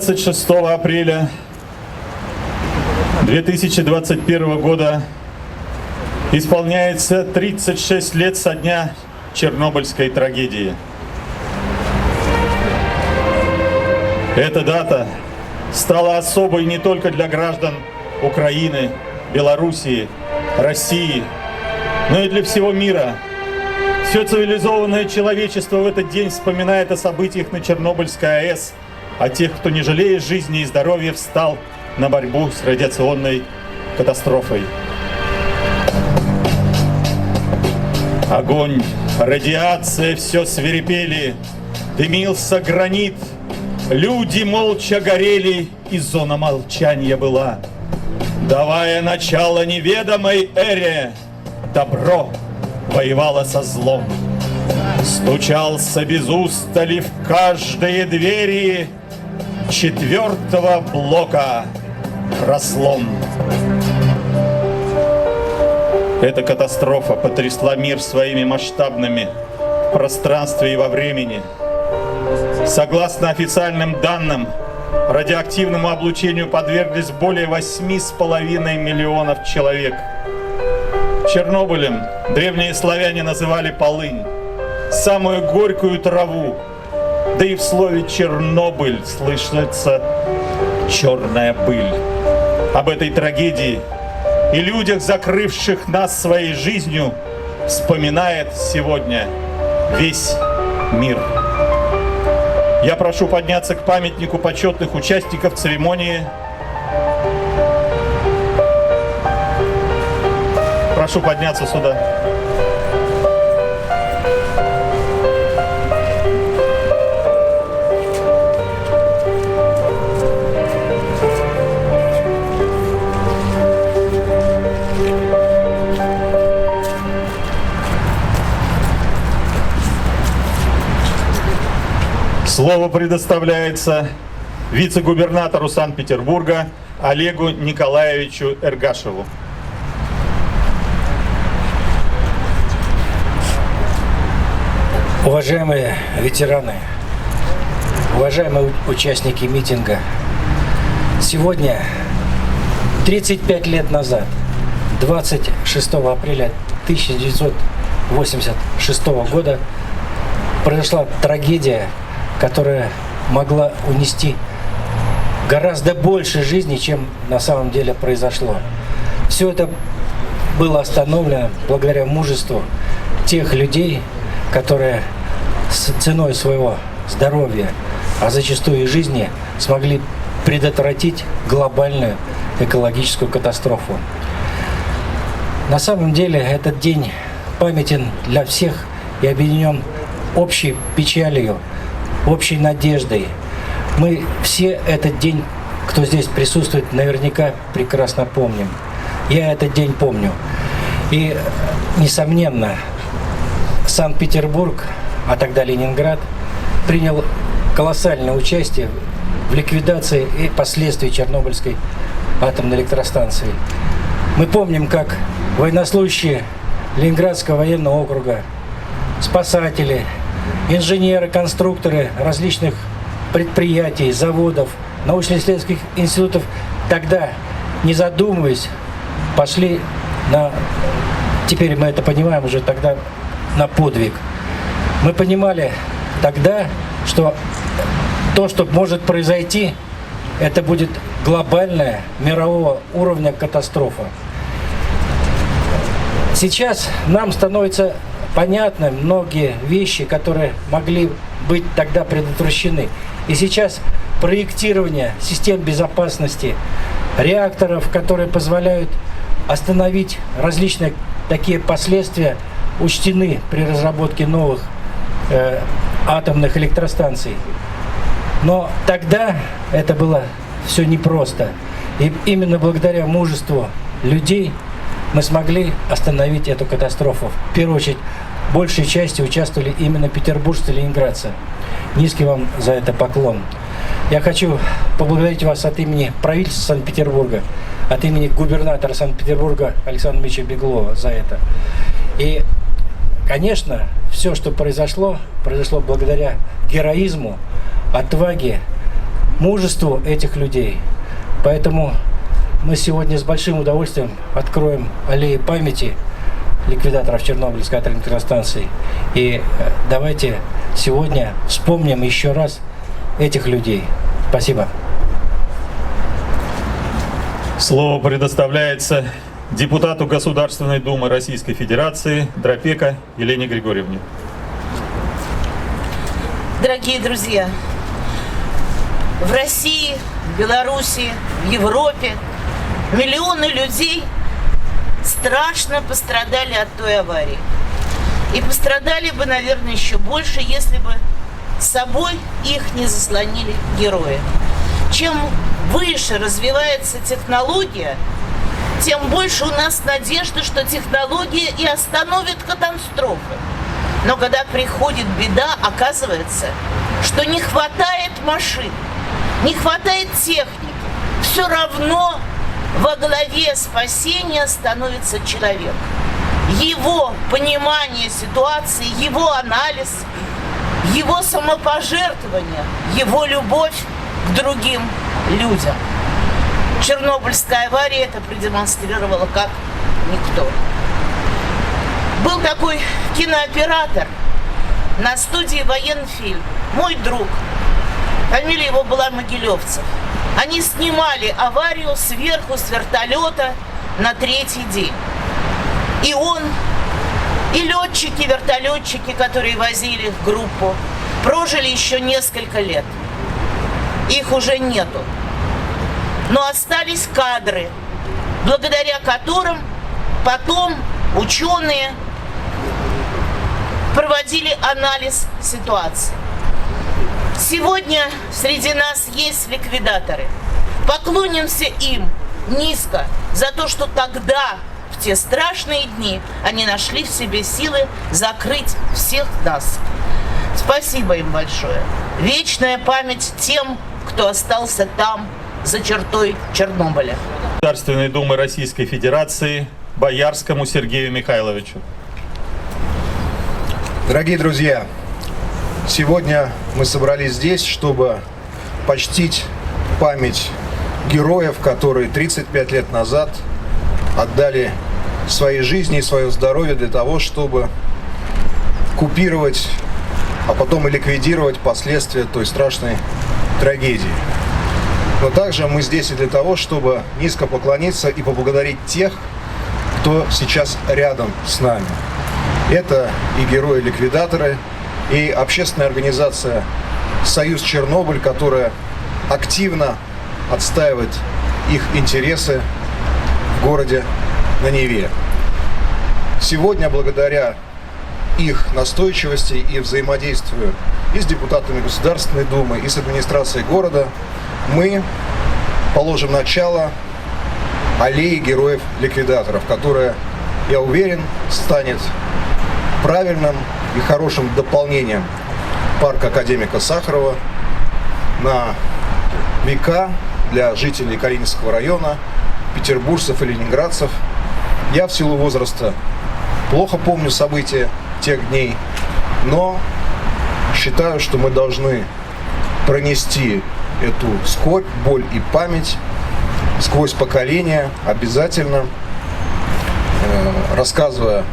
26 апреля 2021 года исполняется 36 лет со дня Чернобыльской трагедии. Эта дата стала особой не только для граждан Украины, Белоруссии, России, но и для всего мира. Все цивилизованное человечество в этот день вспоминает о событиях на Чернобыльской АЭС, о тех, кто, не жалея жизни и здоровья, встал на борьбу с радиационной катастрофой. Огонь, радиация, все свирепели, дымился гранит, люди молча горели, и зона молчания была. Давая начало неведомой эре, добро воевало со злом. Стучался без устали в каждые двери 4-го блока разлом. Эта катастрофа потрясла мир своими масштабами в пространстве и во времени. Согласно официальным данным, радиоактивному облучению подверглись более 8,5 миллионов человек. Чернобылем древние славяне называли полынь, самую горькую траву. Да и в слове «Чернобыль» слышится черная пыль. Об этой трагедии и людях, закрывших нас своей жизнью, вспоминает сегодня весь мир. Я прошу подняться к памятнику почетных участников церемонии. Прошу подняться сюда. Слово предоставляется вице-губернатору Санкт-Петербурга Олегу Николаевичу Эргашеву. Уважаемые ветераны, уважаемые участники митинга, сегодня, 35 лет назад, 26 апреля 1986 года, произошла трагедия, которая могла унести гораздо больше жизней, чем на самом деле произошло. Все это было остановлено благодаря мужеству тех людей, которые с ценой своего здоровья, а зачастую и жизни, смогли предотвратить глобальную экологическую катастрофу. На самом деле этот день памятен для всех и объединен общей печалью, общей надеждой. Мы все этот день, кто здесь присутствует, наверняка прекрасно помним. Я этот день помню. И, несомненно, Санкт-Петербург, а тогда Ленинград, принял колоссальное участие в ликвидации и последствий Чернобыльской атомной электростанции. Мы помним, как военнослужащие Ленинградского военного округа, спасатели, инженеры, конструкторы различных предприятий, заводов, научно-исследовательских институтов тогда, не задумываясь, пошли на, теперь мы это понимаем уже тогда, на подвиг. Мы понимали тогда, что то, что может произойти, это будет глобальная, мирового уровня катастрофа. Сейчас нам становится понятны многие вещи, которые могли быть тогда предотвращены. И сейчас проектирование систем безопасности, реакторов, которые позволяют остановить различные такие последствия, учтены при разработке новых атомных электростанций. Но тогда это было все непросто. И именно благодаря мужеству людей мы смогли остановить эту катастрофу. В первую очередь, большей части участвовали именно петербуржцы и ленинградцы. Низкий вам за это поклон. Я хочу поблагодарить вас от имени правительства Санкт-Петербурга, от имени губернатора Санкт-Петербурга Александра Ильича Беглова за это. И, конечно, все, что произошло, произошло благодаря героизму, отваге мужеству этих людей. Поэтому мы сегодня с большим удовольствием откроем аллею памяти ликвидаторов Чернобыльской атомной электростанции. И давайте сегодня вспомним еще раз этих людей. Спасибо. Слово предоставляется депутату Государственной Думы Российской Федерации Дропека Елене Григорьевне. Дорогие друзья, в России, в Беларуси, в Европе миллионы людей страшно пострадали от той аварии. И пострадали бы, наверное, еще больше, если бы с собой их не заслонили герои. Чем выше развивается технология, тем больше у нас надежды, что технология и остановит катастрофы. Но когда приходит беда, оказывается, что не хватает машин, не хватает техники. Все равно во главе спасения становится человек. Его понимание ситуации, его анализ, его самопожертвование, его любовь к другим людям. Чернобыльская авария это продемонстрировала как никто. Был такой кинооператор на студии «Военфильм», мой друг, фамилия его была Могилевцев. Они снимали аварию сверху с вертолета на 3-й день. И он, и летчики, вертолетчики, которые возили группу, прожили еще несколько лет. Их уже нету. Но остались кадры, благодаря которым потом ученые проводили анализ ситуации. Сегодня среди нас есть ликвидаторы. Поклонимся им низко за то, что тогда, в те страшные дни, они нашли в себе силы закрыть всех нас. Спасибо им большое. Вечная память тем, кто остался там, за чертой Чернобыля. Государственной Думы Российской Федерации Боярскому Сергею Михайловичу. Дорогие друзья, сегодня мы собрались здесь, чтобы почтить память героев, которые 35 лет назад отдали свои жизни и свое здоровье для того, чтобы купировать, а потом и ликвидировать последствия той страшной трагедии. Но также мы здесь и для того, чтобы низко поклониться и поблагодарить тех, кто сейчас рядом с нами. Это и герои-ликвидаторы, и общественная организация «Союз Чернобыль», которая активно отстаивает их интересы в городе на Неве. Сегодня, благодаря их настойчивости и взаимодействию и с депутатами Государственной Думы, и с администрацией города, мы положим начало аллее героев-ликвидаторов, которая, я уверен, станет правильным и хорошим дополнением парка академика Сахарова на века для жителей Калининского района, петербуржцев и ленинградцев. Я в силу возраста плохо помню события тех дней, но считаю, что мы должны пронести эту скорбь, боль и память сквозь поколения, обязательно рассказывая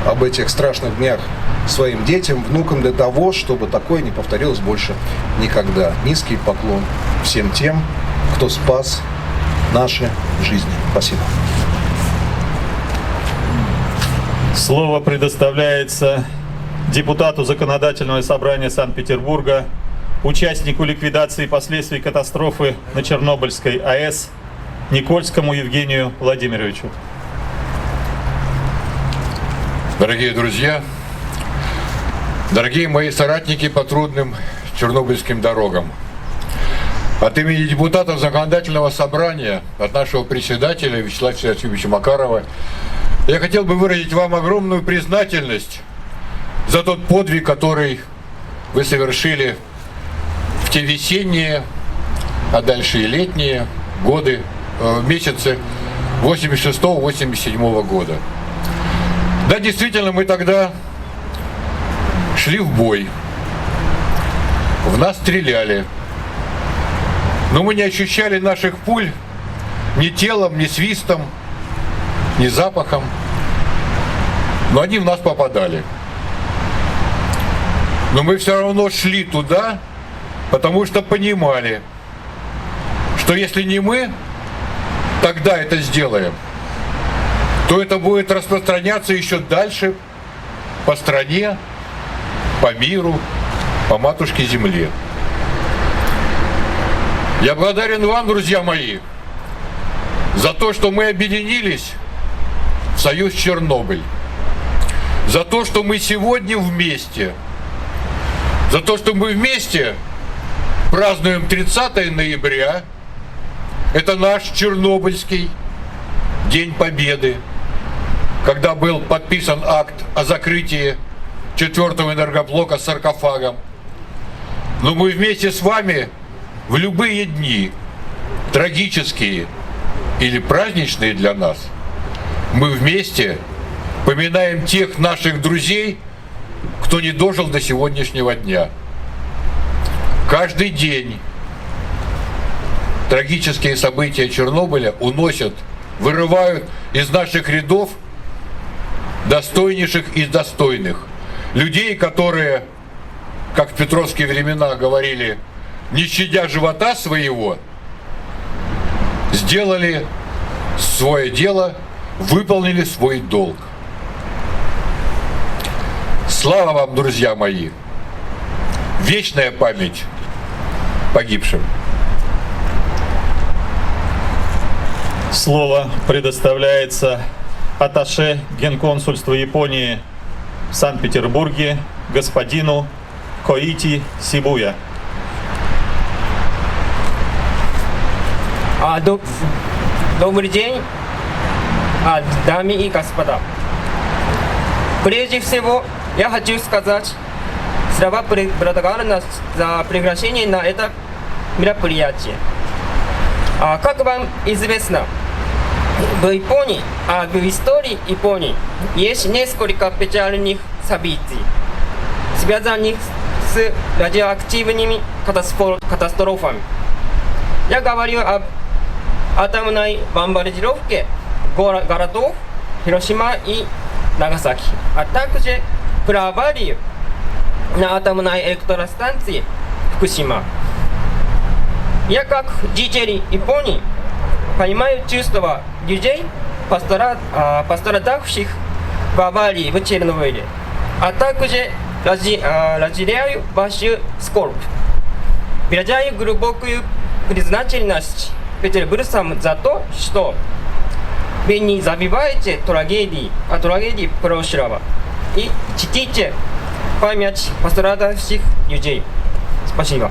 об этих страшных днях своим детям, внукам, для того, чтобы такое не повторилось больше никогда. Низкий поклон всем тем, кто спас наши жизни. Спасибо. Слово предоставляется депутату Законодательного собрания Санкт-Петербурга, участнику ликвидации последствий катастрофы на Чернобыльской АЭС Никольскому Евгению Владимировичу. Дорогие друзья, дорогие мои соратники по трудным чернобыльским дорогам, от имени депутатов Законодательного собрания, от нашего председателя Вячеслава Вячеславовича Макарова, я хотел бы выразить вам огромную признательность за тот подвиг, который вы совершили в те весенние, а дальше и летние годы, месяцы 86-87 года. Да, действительно, мы тогда шли в бой, в нас стреляли, Но мы не ощущали наших пуль ни телом, ни свистом, ни запахом. Но они в нас попадали. Но мы все равно шли туда, потому что понимали, что если не мы тогда это сделаем, то это будет распространяться еще дальше по стране, по миру, по матушке земле. Я благодарен вам, друзья мои, за то, что мы объединились в Союз Чернобыль, за то, что мы сегодня вместе, за то, что мы вместе празднуем 30 ноября, это наш Чернобыльский День Победы, когда был подписан акт о закрытии 4-го энергоблока с саркофагом. Но мы вместе с вами в любые дни, трагические или праздничные для нас, мы вместе поминаем тех наших друзей, кто не дожил до сегодняшнего дня. Каждый день трагические события Чернобыля уносят, вырывают из наших рядов достойнейших из достойных. Людей, которые, как в петровские времена говорили, не щадя живота своего, сделали свое дело, выполнили свой долг. Слава вам, друзья мои! Вечная память погибшим. Слово предоставляется атташе Генконсульства Японии в Санкт-Петербурге господину Коити Сибуя. Добрый день, дамы и господа. Прежде всего, я хочу сказать слова благодарности за приглашение на это мероприятие. Как вам известно, в Японии, в истории Японии есть несколько печальных событий, связанных с радиоактивными катастрофами. Я говорю об атомной бомбардировке городов Хиросима и Нагасаки, а также про аварию на атомной электростанции Фукусима. Я как житель Японии понимаю чувства людей, пострадавших в аварии в Чернобыле, а также разделяю вашу скорбь. Выражаю глубокую признательность петербуржцам за то, что вы не забываете трагедии прошлого и чтите память пострадавших людей. Спасибо.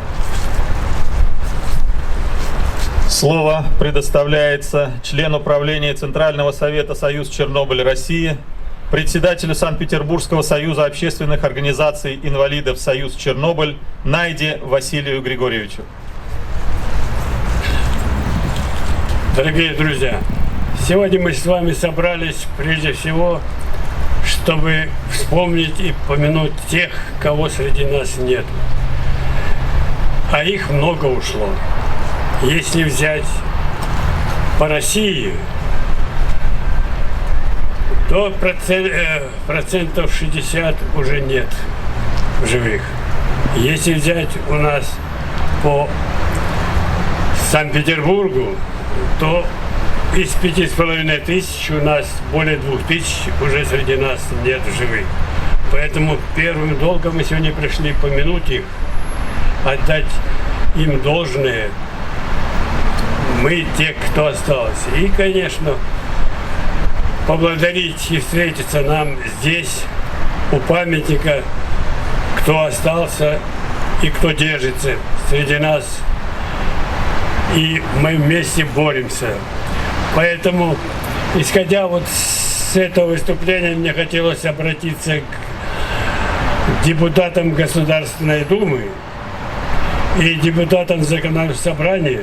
Слово предоставляется члену правления Центрального совета Союз Чернобыль России, председателю Санкт-Петербургского союза общественных организаций инвалидов Союз Чернобыль Найде Василию Григорьевичу. Дорогие друзья, сегодня мы с вами собрались прежде всего, чтобы вспомнить и помянуть тех, кого среди нас нет. А их много ушло. Если взять по России, то процентов 60 уже нет в живых. Если взять у нас по Санкт-Петербургу, то из 5500 у нас более 2000 уже среди нас нет в живых. Поэтому первым долгом мы сегодня пришли помянуть их, отдать им должное. Мы те, кто остался. И, конечно, поблагодарить и встретиться нам здесь, у памятника, кто остался и кто держится среди нас. И мы вместе боремся. Поэтому, исходя вот с этого выступления, мне хотелось обратиться к депутатам Государственной Думы и депутатам Законодательного собрания,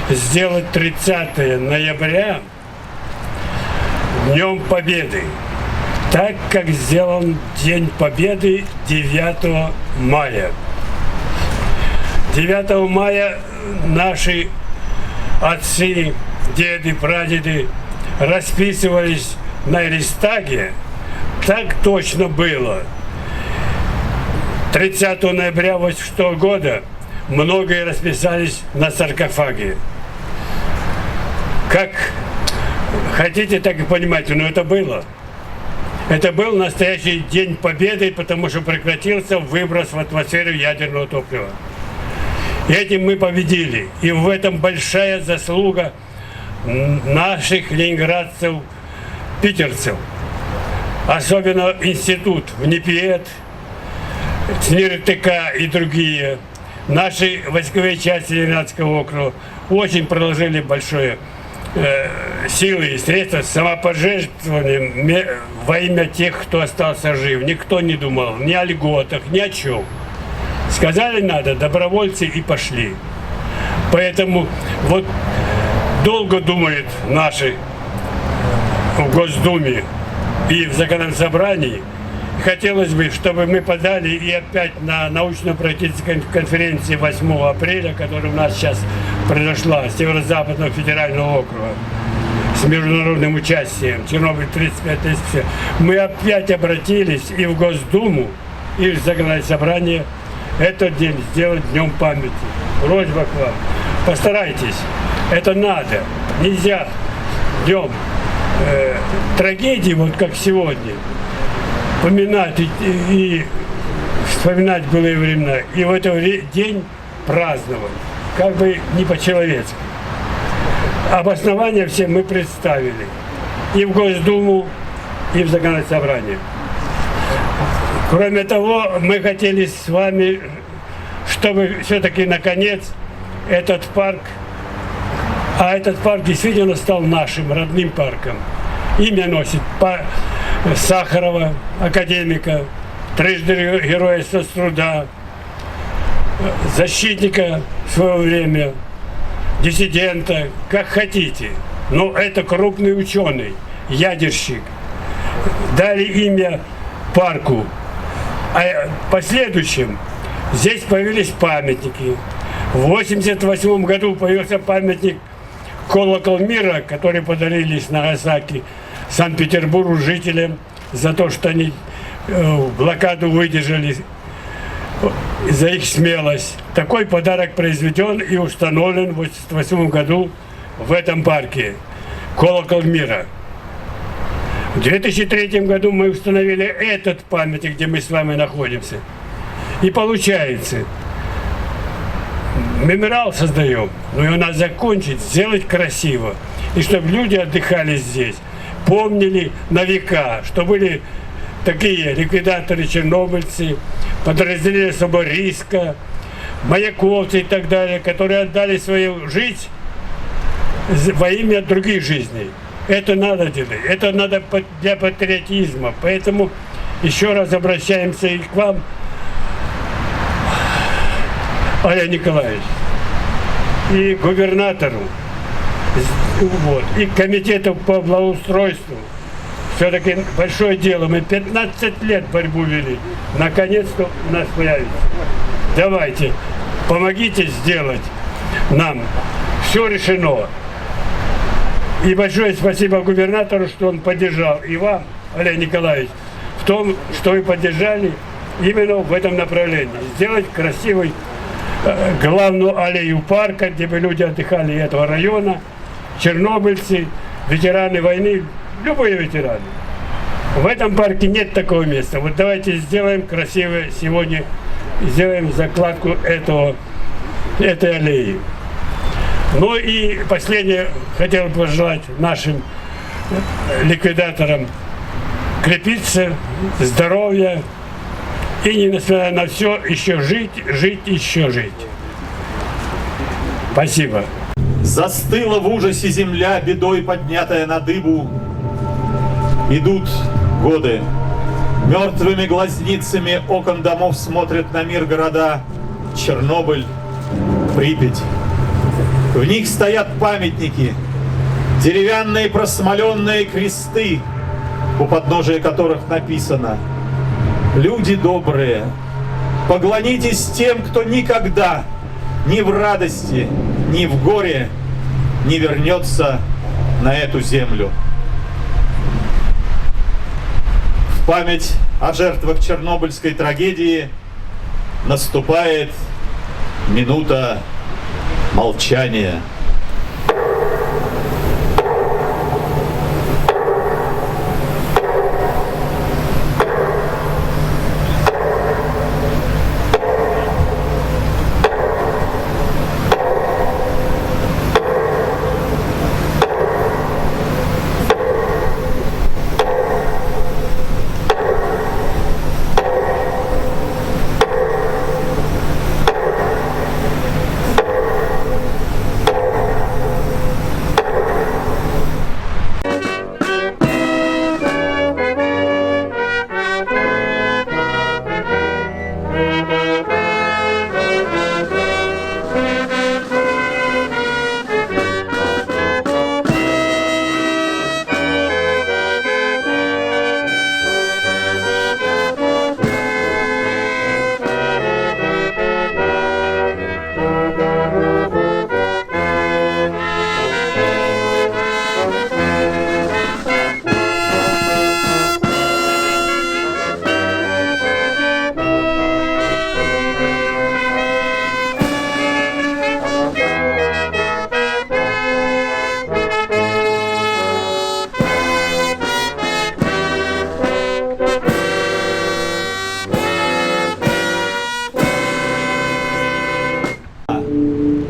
сделать 30 ноября Днем Победы, так как сделан День Победы 9 мая. 9 мая наши отцы, деды, прадеды расписывались на Рейхстаге. Так точно было. 30 ноября 1986 года многие расписались на саркофаге. Как хотите, так и понимаете, но это было. Это был настоящий день победы, потому что прекратился выброс в атмосферу ядерного топлива. Этим мы победили. И в этом большая заслуга наших ленинградцев, питерцев. Особенно институт ВНИПИЭД, ЦНИРТК и другие. Наши войсковые части Ленинградского округа очень приложили большое силы и средства, самопожертвованием во имя тех, кто остался жив. Никто не думал ни о льготах, ни о чем. Сказали надо, добровольцы и пошли. Поэтому вот долго думают наши в Госдуме и в законодательном собрании. Хотелось бы, чтобы мы подали и опять на научно-практической конференции 8 апреля, которая у нас сейчас произошла, Северо-Западного федерального округа, с международным участием, Чернобыль 35 тысяч. Мы опять обратились и в Госдуму, и в законодательное собрание этот день сделать днем памяти. Просьба к вам. Постарайтесь. Это надо. Нельзя днем трагедии, вот как сегодня, поминать и вспоминать былые времена. И в этот день праздновать. Как бы не по-человечески. Обоснования все мы представили. И в Госдуму, и в законодательное собрание. Кроме того, мы хотели с вами, чтобы все-таки наконец этот парк, а этот парк действительно стал нашим родным парком. Имя носит Сахарова, академика, трижды Героя соцтруда, защитника в свое время, диссидента, как хотите. Но это крупный ученый, ядерщик. Дали имя парку. А в последующем здесь появились памятники. В 1988 году появился памятник «Колокол мира», который подарили из Нагасаки Санкт-Петербургу жителям за то, что они блокаду выдержали, за их смелость. Такой подарок произведен и установлен в 1988 году в этом парке «Колокол мира». В 2003 году мы установили этот памятник, где мы с вами находимся. И получается, мемориал создаем, но его надо закончить, сделать красиво. И чтобы люди отдыхали здесь, помнили на века, что были такие ликвидаторы, чернобыльцы, подразделения особо риска, маяковцы и так далее, которые отдали свою жизнь во имя других жизней. Это надо делать, это надо для патриотизма. Поэтому еще раз обращаемся и к вам, Олег Николаевич, и губернатору, вот, и комитету по благоустройству. Все-таки большое дело. Мы 15 лет борьбу вели. Наконец-то у нас появится. Давайте, помогите сделать нам. Все решено. И большое спасибо губернатору, что он поддержал. И вам, Олег Николаевич, в том, что вы поддержали именно в этом направлении. Сделать красивый главную аллею парка, где бы люди отдыхали этого района, чернобыльцы, ветераны войны, любые ветераны. В этом парке нет такого места. Вот давайте сделаем красиво сегодня, сделаем закладку этой аллеи. Ну и последнее, хотел бы пожелать нашим ликвидаторам крепиться, здоровья и, несмотря на все, еще жить, еще жить. Спасибо. Застыла в ужасе земля, бедой поднятая на дыбу. Идут годы. Мертвыми глазницами окон домов смотрят на мир города Чернобыль, Припять. В них стоят памятники, деревянные просмоленные кресты, у подножия которых написано: «Люди добрые, поклонитесь тем, кто никогда ни в радости, ни в горе не вернется на эту землю. В память о жертвах Чернобыльской трагедии наступает минута молчания.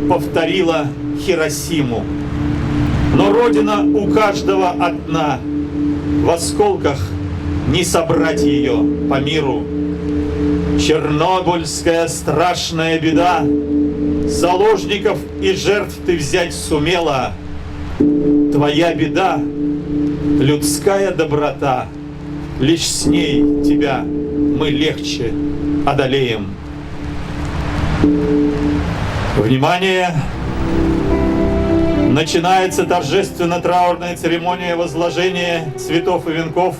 Повторила Хиросиму. Но родина у каждого одна. В осколках не собрать ее по миру. Чернобыльская страшная беда. Заложников и жертв ты взять сумела. Твоя беда — людская доброта. Лишь с ней тебя мы легче одолеем. Внимание! Начинается торжественно-траурная церемония возложения цветов и венков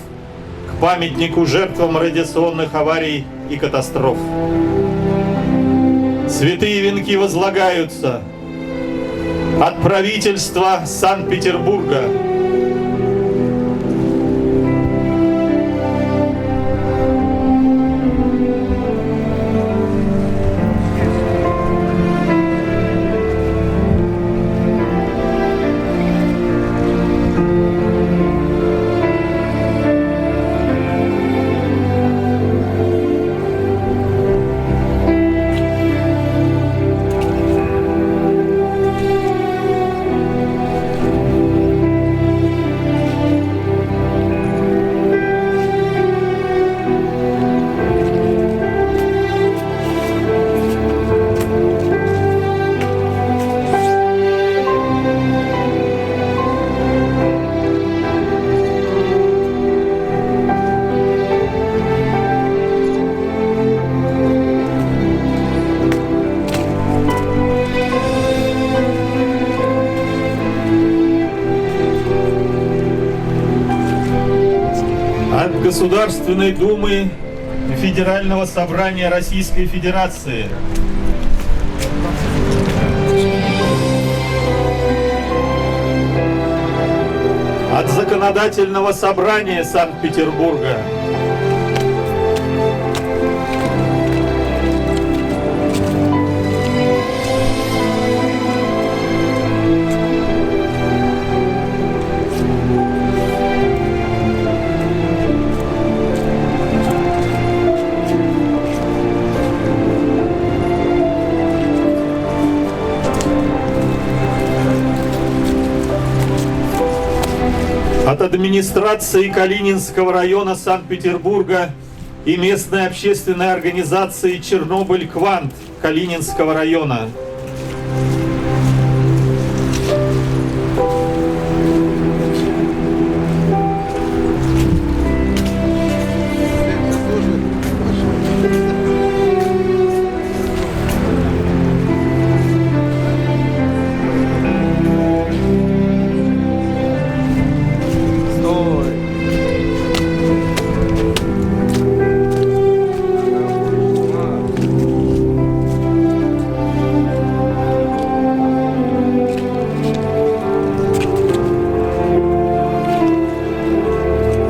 к памятнику жертвам радиационных аварий и катастроф. Цветы и венки возлагаются от правительства Санкт-Петербурга, от Государственной Думы Федерального собрания Российской Федерации. От Законодательного собрания Санкт-Петербурга. От администрации Калининского района Санкт-Петербурга и местной общественной организации «Чернобыль-Квант» Калининского района.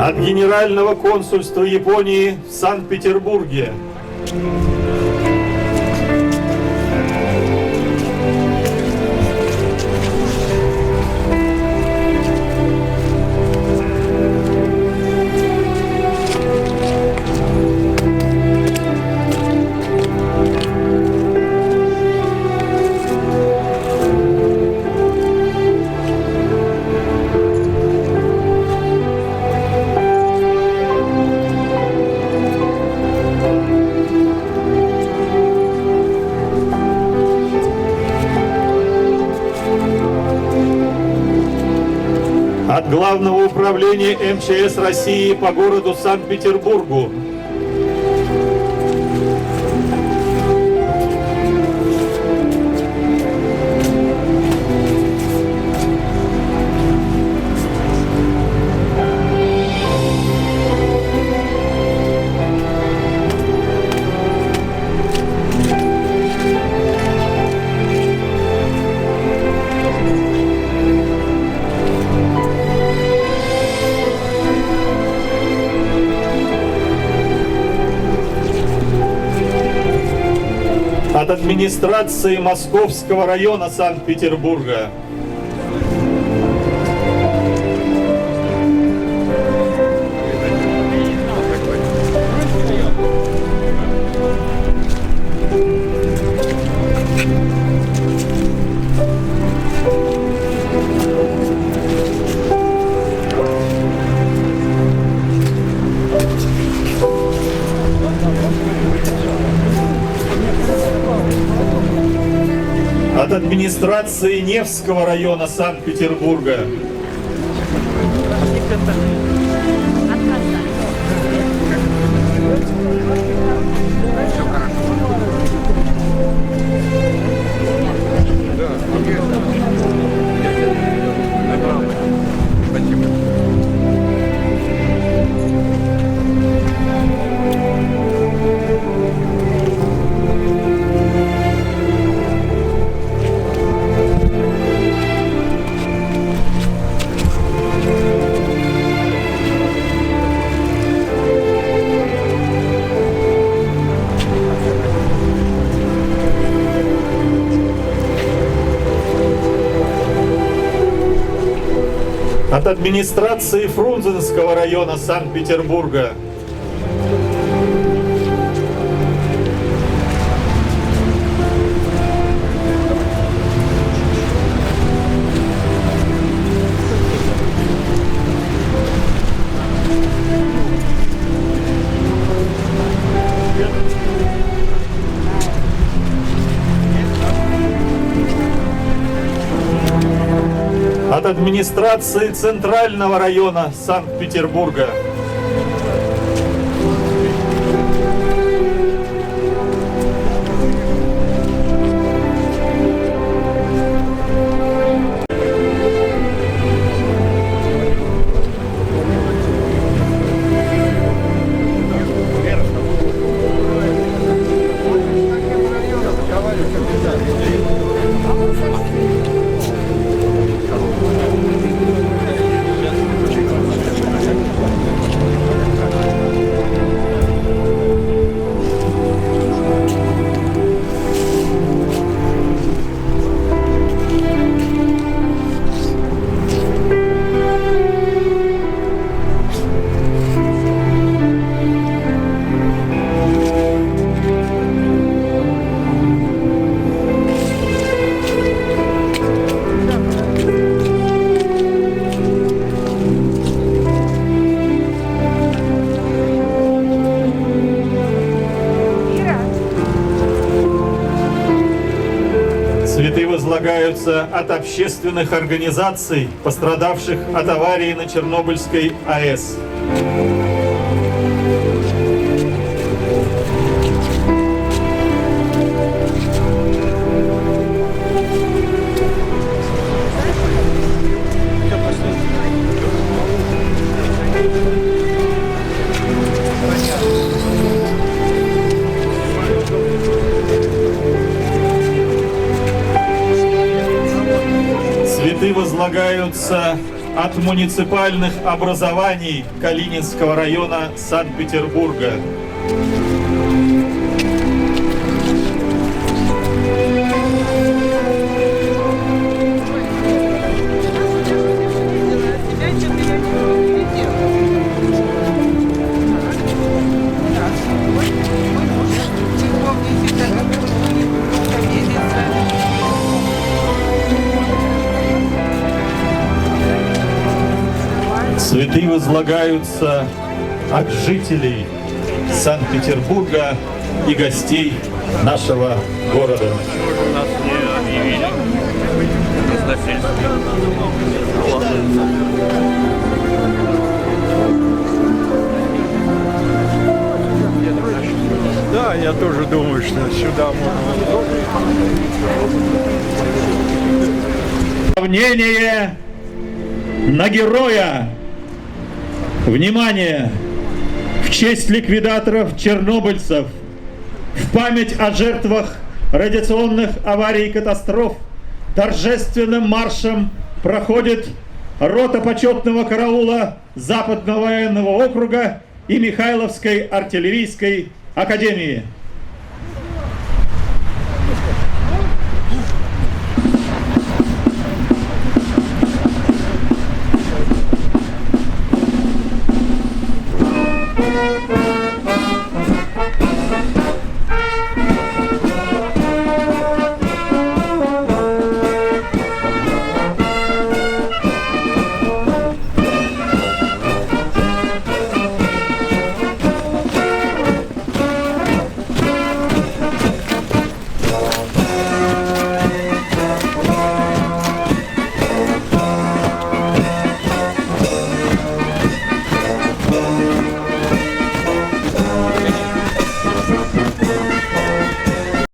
От Генерального консульства Японии в Санкт-Петербурге. От Главного управления МЧС России по городу Санкт-Петербургу. От администрации Московского района Санкт-Петербурга. От администрации Невского района Санкт-Петербурга. От администрации Фрунзенского района Санкт-Петербурга. От администрации Центрального района Санкт-Петербурга. Цветы возлагаются от общественных организаций, пострадавших от аварии на Чернобыльской АЭС. Цветы возлагаются от муниципальных образований Калининского района Санкт-Петербурга. Цветы возлагаются от жителей Санкт-Петербурга и гостей нашего города. Да, я тоже думаю, что сюда можно. Равнение на героя. Внимание! В честь ликвидаторов-чернобыльцев, в память о жертвах радиационных аварий и катастроф торжественным маршем проходит рота почетного караула Западного военного округа и Михайловской артиллерийской академии.